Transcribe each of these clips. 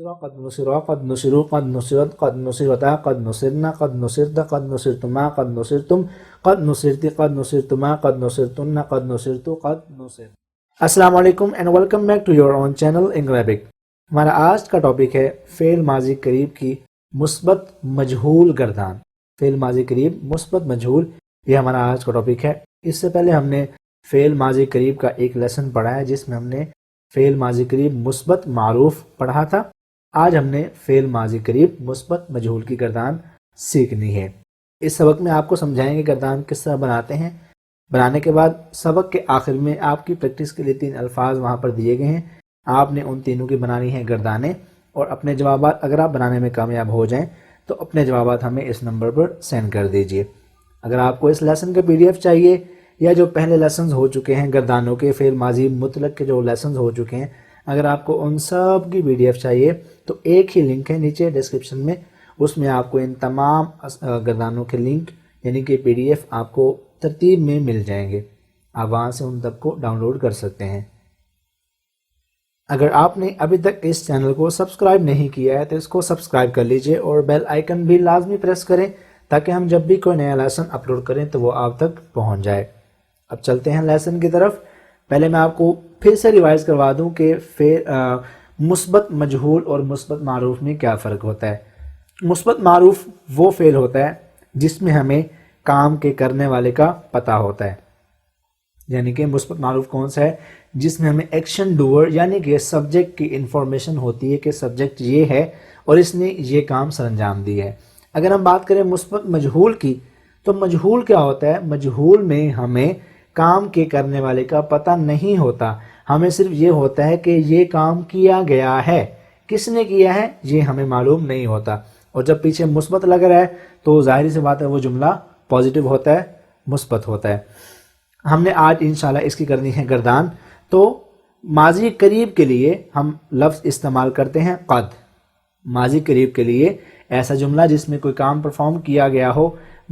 نصرا قد نصرا قد نصروا قد نصرت قد نصرتا قد نصرنا قد نصرت قد نصرتما قد نصرتم قد نصرتی قد نصرتما قد نصرتن قد نصرتو قد نصر. السلام علیکم and welcome back to your own channel انگلیبک. ہمارا آج کا ٹاپک ہے فعل ماضی قریب کی مثبت مجہول گردان. فعل ماضی قریب مثبت مجہول، یہ ہمارا آج کا ٹاپک ہے. اس سے پہلے ہم نے فعل ماضی قریب کا ایک لیسن پڑھا ہے جس میں ہم نے فعل ماضی قریب مثبت معروف پڑھا تھا. آج ہم نے فعل ماضی قریب مثبت مجہول کی گردان سیکھنی ہے. اس سبق میں آپ کو سمجھائیں گے گردان کس طرح بناتے ہیں. بنانے کے بعد سبق کے آخر میں آپ کی پریکٹس کے لیے 3 الفاظ وہاں پر دیے گئے ہیں. آپ نے ان تینوں کی بنانی ہے گردانیں، اور اپنے جوابات اگر آپ بنانے میں کامیاب ہو جائیں تو اپنے جوابات ہمیں اس نمبر پر سینڈ کر دیجئے. اگر آپ کو اس لیسن کا PDF چاہیے یا جو پہلے لیسنز ہو چکے ہیں گردانوں کے، فعل ماضی مطلق کے جو لیسنز ہو چکے ہیں، اگر آپ کو ان سب کی PDF چاہیے تو ایک ہی لنک ہے نیچے ڈسکرپشن میں، اس میں آپ کو ان تمام گردانوں کے لنک یعنی کہ PDF آپ کو ترتیب میں مل جائیں گے. آپ وہاں سے ان تک کو ڈاؤن لوڈ کر سکتے ہیں. اگر آپ نے ابھی تک اس چینل کو سبسکرائب نہیں کیا ہے تو اس کو سبسکرائب کر لیجئے اور بیل آئیکن بھی لازمی پریس کریں تاکہ ہم جب بھی کوئی نیا لیسن اپلوڈ کریں تو وہ آپ تک پہنچ جائے. اب چلتے ہیں لیسن کی طرف. پہلے میں آپ کو پھر سے ریوائز کروا دوں کہ مثبت مجہول اور مثبت معروف میں کیا فرق ہوتا ہے. مثبت معروف وہ فعل ہوتا ہے جس میں ہمیں کام کے کرنے والے کا پتہ ہوتا ہے. یعنی کہ مثبت معروف کون سا ہے؟ جس میں ہمیں ایکشن ڈوور یعنی کہ سبجیکٹ کی انفارمیشن ہوتی ہے کہ سبجیکٹ یہ ہے اور اس نے یہ کام سر انجام دی ہے. اگر ہم بات کریں مثبت مجہول کی تو مجہول کیا ہوتا ہے؟ مجہول میں ہمیں کام کے کرنے والے کا پتہ نہیں ہوتا، ہمیں صرف یہ ہوتا ہے کہ یہ کام کیا گیا ہے. کس نے کیا ہے یہ ہمیں معلوم نہیں ہوتا. اور جب پیچھے مثبت لگ رہا ہے تو ظاہری سی بات ہے وہ جملہ پازیٹیو ہوتا ہے، مثبت ہوتا ہے. ہم نے آج انشاءاللہ اس کی کرنی ہے گردان. تو ماضی قریب کے لیے ہم لفظ استعمال کرتے ہیں قد. ماضی قریب کے لیے ایسا جملہ جس میں کوئی کام پرفارم کیا گیا ہو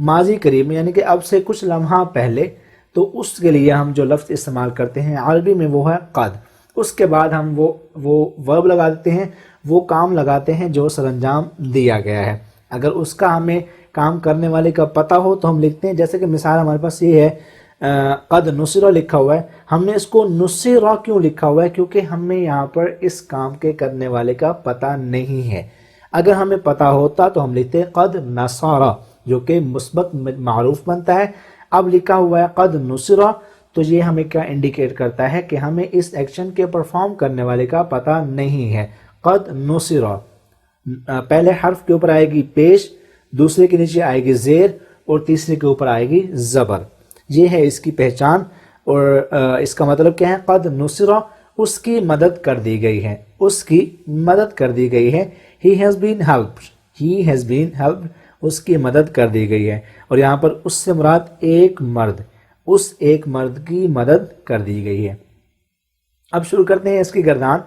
ماضی قریب میں یعنی کہ اب سے کچھ لمحہ پہلے، تو اس کے لیے ہم جو لفظ استعمال کرتے ہیں عربی میں وہ ہے قد. اس کے بعد ہم وہ ورب لگا دیتے ہیں، وہ کام لگاتے ہیں جو سر انجام دیا گیا ہے. اگر اس کا ہمیں کام کرنے والے کا پتہ ہو تو ہم لکھتے ہیں، جیسے کہ مثال ہمارے پاس یہ ہے قد نصرہ لکھا ہوا ہے. ہم نے اس کو نصرہ کیوں لکھا ہوا ہے؟ کیونکہ ہمیں یہاں پر اس کام کے کرنے والے کا پتہ نہیں ہے. اگر ہمیں پتہ ہوتا تو ہم لکھتے قد نصرہ جو کہ مثبت معروف بنتا ہے. اب لکھا ہوا ہے قد نصرہ تو یہ ہمیں کیا انڈیکیٹ کرتا ہے کہ ہمیں اس ایکشن کے پرفارم کرنے والے کا پتہ نہیں ہے. قد نصرہ پہلے حرف کے اوپر آئے گی پیش، دوسرے کے نیچے آئے گی زیر اور تیسرے کے اوپر آئے گی زبر. یہ ہے اس کی پہچان. اور اس کا مطلب کیا ہے؟ قد نصرہ اس کی مدد کر دی گئی ہے، اس کی مدد کر دی گئی ہے. He has been helped. He has been helped. اس کی مدد کر دی گئی ہے. اور یہاں پر اس سے مراد ایک مرد، اس ایک مرد کی مدد کر دی گئی ہے. اب شروع کرتے ہیں اس کی گردان.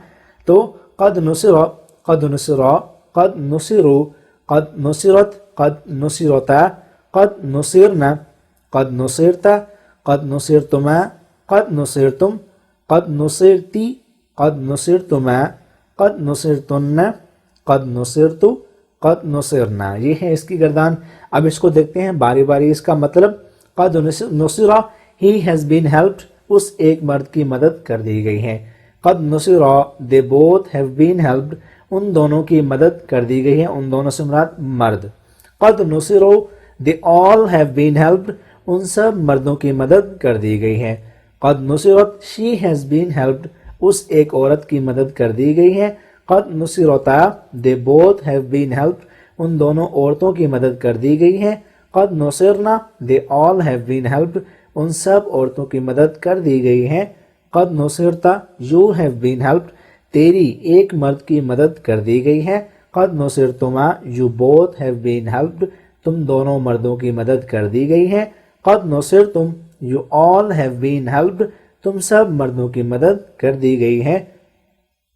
تو قد نصرہ، قد نصرہ، قد نصروا، قد نصرت، قد نصرتا، قد نصرنا، قد نصرتا، قد نصرتما، قد نصرتم، قد نصرتی، قد نصرتما، قد نصرتن، قد نصرتو، قد نصرنا. یہ ہے اس کی گردان. اب اس کو دیکھتے ہیں باری باری. اس کا مطلب قد نصرہ he has been helped اس ایک مرد کی مدد کر دی گئی ہے. قد نصرہ they both have been helped ان دونوں کی مدد کر دی گئی ہے. ان دونوں سے مراد مرد. قد نصروا they all have been helped ان سب مردوں کی مدد کر دی گئی ہے. قد نصرت she has been helped اس ایک عورت کی مدد کر دی گئی ہے. قد نصرتا they both have been helped ان دونوں عورتوں کی مدد کر دی گئی ہے. قد نصرنا they all have been helped ان سب عورتوں کی مدد کر دی گئی ہے. قد نصرتا you have been helped تیری ایک مرد کی مدد کر دی گئی ہے. قد نصرتما you both have been helped تم دونوں مردوں کی مدد کر دی گئی ہے. قد نصرتم you all have been helped تم سب مردوں کی مدد کر دی گئی ہے.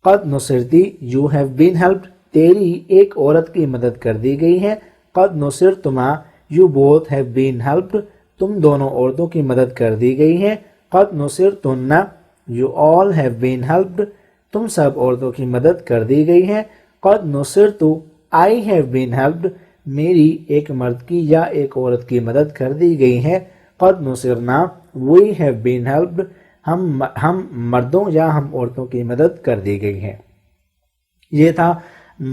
قد Nasrati you have been helped تیری ایک عورت کی مدد کر دی گئی ہے. قد نصرتما you both have been helped تم دونوں عورتوں کی مدد کر دی گئی ہے. قد نصرتن you all have been helped تم سب عورتوں کی مدد کر دی گئی ہے. قد نصرت I have been helped میری ایک مرد کی یا ایک عورت کی مدد کر دی گئی ہے. قد نصرنا we have been helped ہم مردوں یا ہم عورتوں کی مدد کر دی گئی ہے. یہ تھا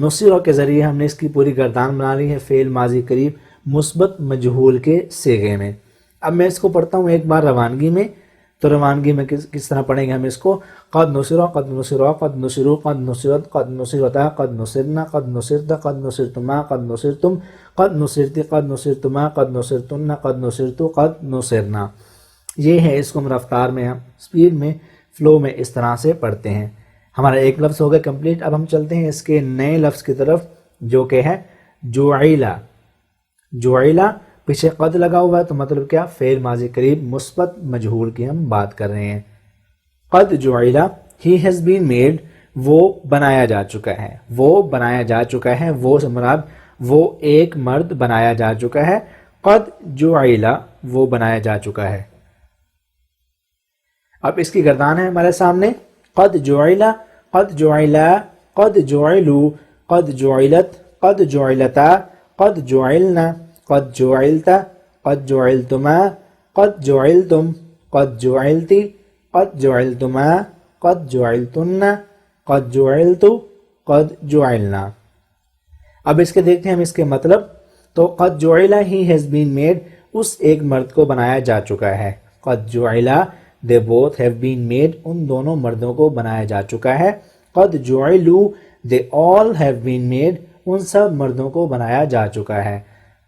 نصرہ کے ذریعے ہم نے اس کی پوری گردان بنا لی ہے فعل ماضی قریب مثبت مجہول کے صیغے میں. اب میں اس کو پڑھتا ہوں ایک بار روانگی میں. تو روانگی میں کس طرح پڑھیں گے ہم اس کو؟ قد نصرہ قد نصرہ قد نصروا قد نصرت قد نصرتا قد نصرنا قد نصرت قد نصرتما قد نصرتم قد نصرت قد نصرتما قد نصرتن قد نصرتو قد نصرنا. یہ ہے اس کو ہم رفتار میں ہم سپیڈ میں فلو میں اس طرح سے پڑھتے ہیں. ہمارا ایک لفظ ہو گیا کمپلیٹ. اب ہم چلتے ہیں اس کے نئے لفظ کی طرف جو کہ ہے جعیلا. جعیلا پیچھے قد لگا ہوا ہے تو مطلب کیا؟ فعل ماضی قریب مثبت مجہول کی ہم بات کر رہے ہیں. قد جعیلا he has been made وہ بنایا جا چکا ہے. وہ بنایا جا چکا ہے. وہ سے مراد وہ ایک مرد بنایا جا چکا ہے. قد جعیلا وہ بنایا جا چکا ہے. اب اس کی گردان ہے ہمارے سامنے. قد جعیلا قد جعیلا قد جعلوا قد جعلت قد جعلتا قد جعلنا قد جعلتا قد جعلتما قد جعلتم قد جعلتی قد جعلتما قد جعلتن قد جعلتو قد جعلنا. اب اس کے دیکھتے ہیں ہم اس کے مطلب. تو قد جعلا he has been made اس ایک مرد کو بنایا جا چکا ہے. قد جعلا they both have been made ان دونوں مردوں کو بنایا جا چکا ہے. قد جعلوا they all have been made ان سب مردوں کو بنایا جا چکا ہے.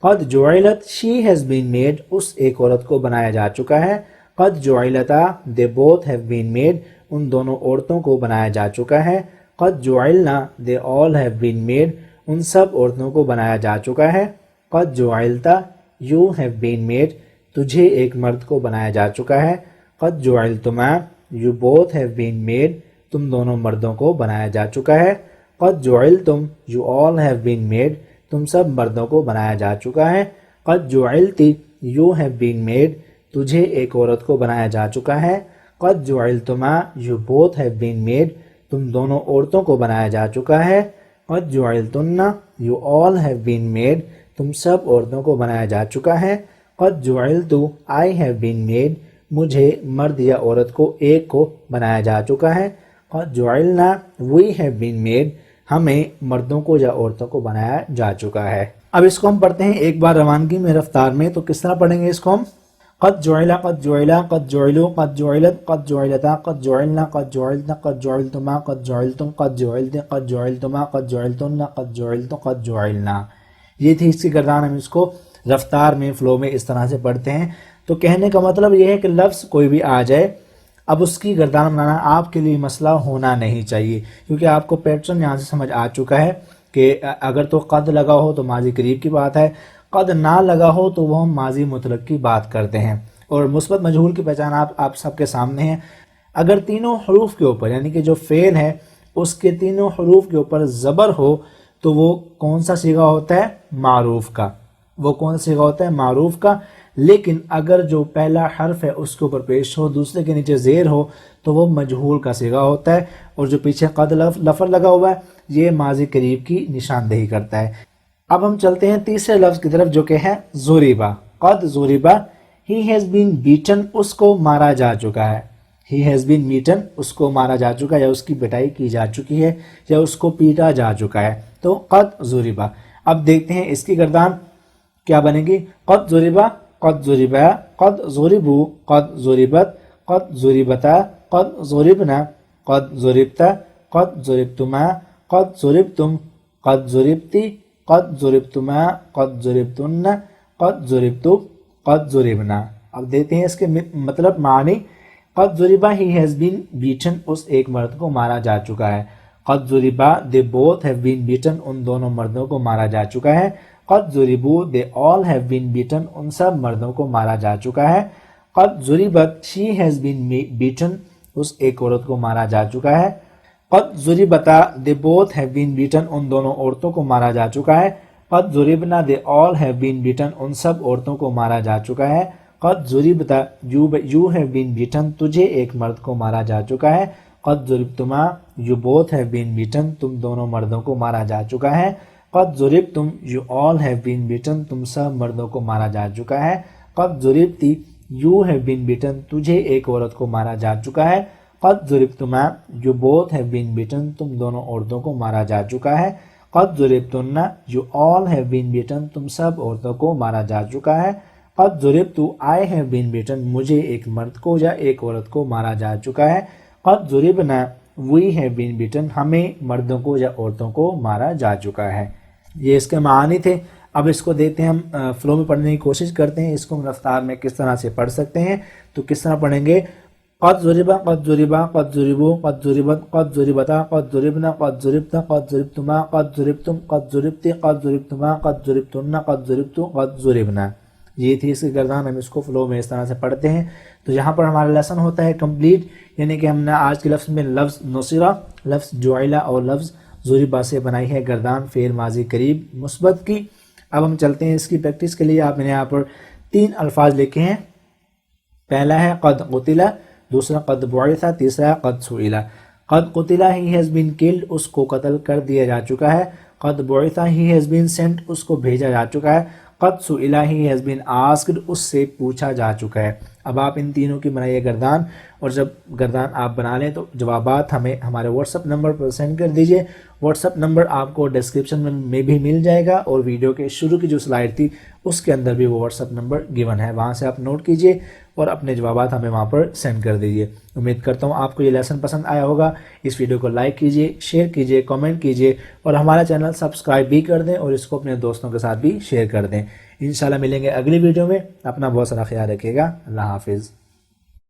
قد جعلت she has been made اس ایک عورت کو بنایا جا چکا ہے. قد جعلتا they both have been made ان دونوں عورتوں کو بنایا جا چکا ہے. قد جعلنا they all have been made ان سب عورتوں کو بنایا جا چکا ہے. قد جعلتا you have been made تجھے ایک مرد کو بنایا جا چکا ہے. قد جعلتما you both have been made تم دونوں مردوں کو بنایا جا چکا ہے. قد جعلتم you all have been made تم سب مردوں کو بنایا جا چکا ہے. قد جعلتی you have been made تجھے ایک عورت کو بنایا جا چکا ہے. قد جعلتما you both have been made تم دونوں عورتوں کو بنایا جا چکا ہے. قد جعلتن you all have been made تم سب عورتوں کو بنایا جا چکا ہے. قد جعلتو I have been made مجھے مرد یا عورت کو ایک کو بنایا جا چکا ہے. قد جعلنا we have been made ہمیں مردوں کو یا عورتوں کو بنایا جا چکا ہے. اب اس کو ہم پڑھتے ہیں ایک بار روانگی میں رفتار میں. تو کس طرح پڑھیں گے اس کو ہم؟ قد جعلا قد جعلا قد جعلوا قد جعلت قد جعلتا قد جعلنا قد جعلتنا قد جعلتما قد جعلتم قد جعلت قد جعلتما قد جعلتن قد جعلت قد جعلنا. یہ تھی اس کی گردان. ہم اس کو رفتار میں فلو میں اس طرح سے پڑھتے ہیں. تو کہنے کا مطلب یہ ہے کہ لفظ کوئی بھی آ جائے اب اس کی گردان بنانا آپ کے لیے مسئلہ ہونا نہیں چاہیے، کیونکہ آپ کو پیٹرن یہاں سے سمجھ آ چکا ہے کہ اگر تو قد لگا ہو تو ماضی قریب کی بات ہے، قد نہ لگا ہو تو وہ ہم ماضی مطلق کی بات کرتے ہیں. اور مثبت مجہول کی پہچان آپ سب کے سامنے ہے. اگر تینوں حروف کے اوپر یعنی کہ جو فعل ہے اس کے تینوں حروف کے اوپر زبر ہو تو وہ کون سا صیغہ ہوتا ہے؟ معروف کا. وہ کون سا صیغہ ہوتا ہے؟ معروف کا. لیکن اگر جو پہلا حرف ہے اس کے اوپر پیش ہو، دوسرے کے نیچے زیر ہو تو وہ مجہول کا صیغہ ہوتا ہے. اور جو پیچھے قد لفظ لگا ہوا ہے یہ ماضی قریب کی نشاندہی کرتا ہے. اب ہم چلتے ہیں تیسرے لفظ کی طرف جو کہ ہے ضربا. قد ضربا he has been beaten اس کو مارا جا چکا ہے. he has been beaten اس کو مارا جا چکا ہے یا اس کی پٹائی کی جا چکی ہے یا اس کو پیٹا جا چکا ہے. تو قد ضربا. اب دیکھتے ہیں اس کی گردان کیا بنے گی. قد ضربا قد ضربا قد ضربوا قد ضربت قد ضربتا قد ضربنا قد ضربتا قد ضربتما قد ضربتم قد ضربتی قد ضربتما قد ضربتن قد ضربتو قد ضربنا. اب دیکھتے ہیں اس کے مطلب معنی. قد ضربا he has been beaten اس ایک مرد کو مارا جا چکا ہے. قد ضربا they both have been beaten ان دونوں مردوں کو مارا جا چکا ہے. قد ضربوا they all have been beaten ان سب مردوں کو مارا جا چکا ہے. قد ضربت she has been beaten اس ایک عورت کو مارا جا چکا ہے. قد ضربتا they both have been beaten ان دونوں عورتوں کو مارا جا چکا ہے. قد ضربنا they all have been beaten ان سب عورتوں کو مارا جا چکا ہے. قد ضربتا you have been beaten تجھے ایک مرد کو مارا جا چکا ہے. قد ضربتما you both have been beaten, تم دونوں مردوں کو مارا جا چکا ہے. قد ضربتم, you all have been beaten, تم سب مردوں کو مارا جا چکا ہے. قد ضربتی, you have been beaten, تجھے ایک عورت کو مارا جا چکا ہے. قد ضربتما, you both have been beaten, تم دونوں عورتوں کو مارا جا چکا ہے. قد ضربتن, you all have been beaten, تم سب عورتوں کو مارا جا چکا ہے. قد ضربتو, I have been beaten, مجھے ایک مرد کو یا ایک عورت کو مارا جا چکا ہے. قد ضربنا, we have been beaten, ہمیں مردوں کو یا عورتوں کو مارا جا چکا ہے. یہ اس کے معانی تھے. اب اس کو دیکھتے ہیں ہم فلو میں پڑھنے کی کوشش کرتے ہیں. اس کو ہم رفتار میں کس طرح سے پڑھ سکتے ہیں. تو کس طرح پڑھیں گے؟ قد ضربا قد ضربا قد ضربو قد ضربت قد ضربتا قد ضربنا قد ضربتا قد ضربتما قد ضربتم قد ضربتی قد ضربتما قد ضربتن قد ضربتو قد ضربنا. یہ تھی اس کی گردان. ہم اس کو فلو میں اس طرح سے پڑھتے ہیں. تو یہاں پر ہمارا لیسن ہوتا ہے کمپلیٹ، یعنی کہ ہم نے آج کے لفظ میں لفظ نصرہ، لفظ جعلہ اور لفظ ضربہ سے بنائی ہے گردان فعل ماضی قریب مثبت کی. اب ہم چلتے ہیں اس کی پریکٹس کے لیے. آپ نے یہاں پر 3 الفاظ لکھے ہیں. پہلا ہے قد قتل، دوسرا قد بعث، تیسرا قد سئل. قد قتل ہی ہیز بین کلڈ، اس کو قتل کر دیا جا چکا ہے. قد بعث ہی ہیز بین سینٹ، اس کو بھیجا جا چکا ہے. قد سئل ہی ہیز بین آسکڈ، اس سے پوچھا جا چکا ہے. اب آپ ان تینوں کی بنائیے گردان، اور جب گردان آپ بنا لیں تو جوابات ہمیں ہمارے واٹس ایپ نمبر پر سینڈ کر دیجئے. واٹس ایپ نمبر آپ کو ڈسکرپشن میں بھی مل جائے گا، اور ویڈیو کے شروع کی جو سلائڈ تھی اس کے اندر بھی وہ واٹس ایپ نمبر گیون ہے، وہاں سے آپ نوٹ کیجئے اور اپنے جوابات ہمیں وہاں پر سینڈ کر دیجئے. امید کرتا ہوں آپ کو یہ لیسن پسند آیا ہوگا. اس ویڈیو کو لائک کیجئے، شیئر کیجئے، کامنٹ کیجئے، اور ہمارا چینل سبسکرائب بھی کر دیں، اور اس کو اپنے دوستوں کے ساتھ بھی شیئر کر دیں. انشاءاللہ ملیں گے اگلی ویڈیو میں. اپنا بہت سارا خیال رکھیے گا. اللہ حافظ.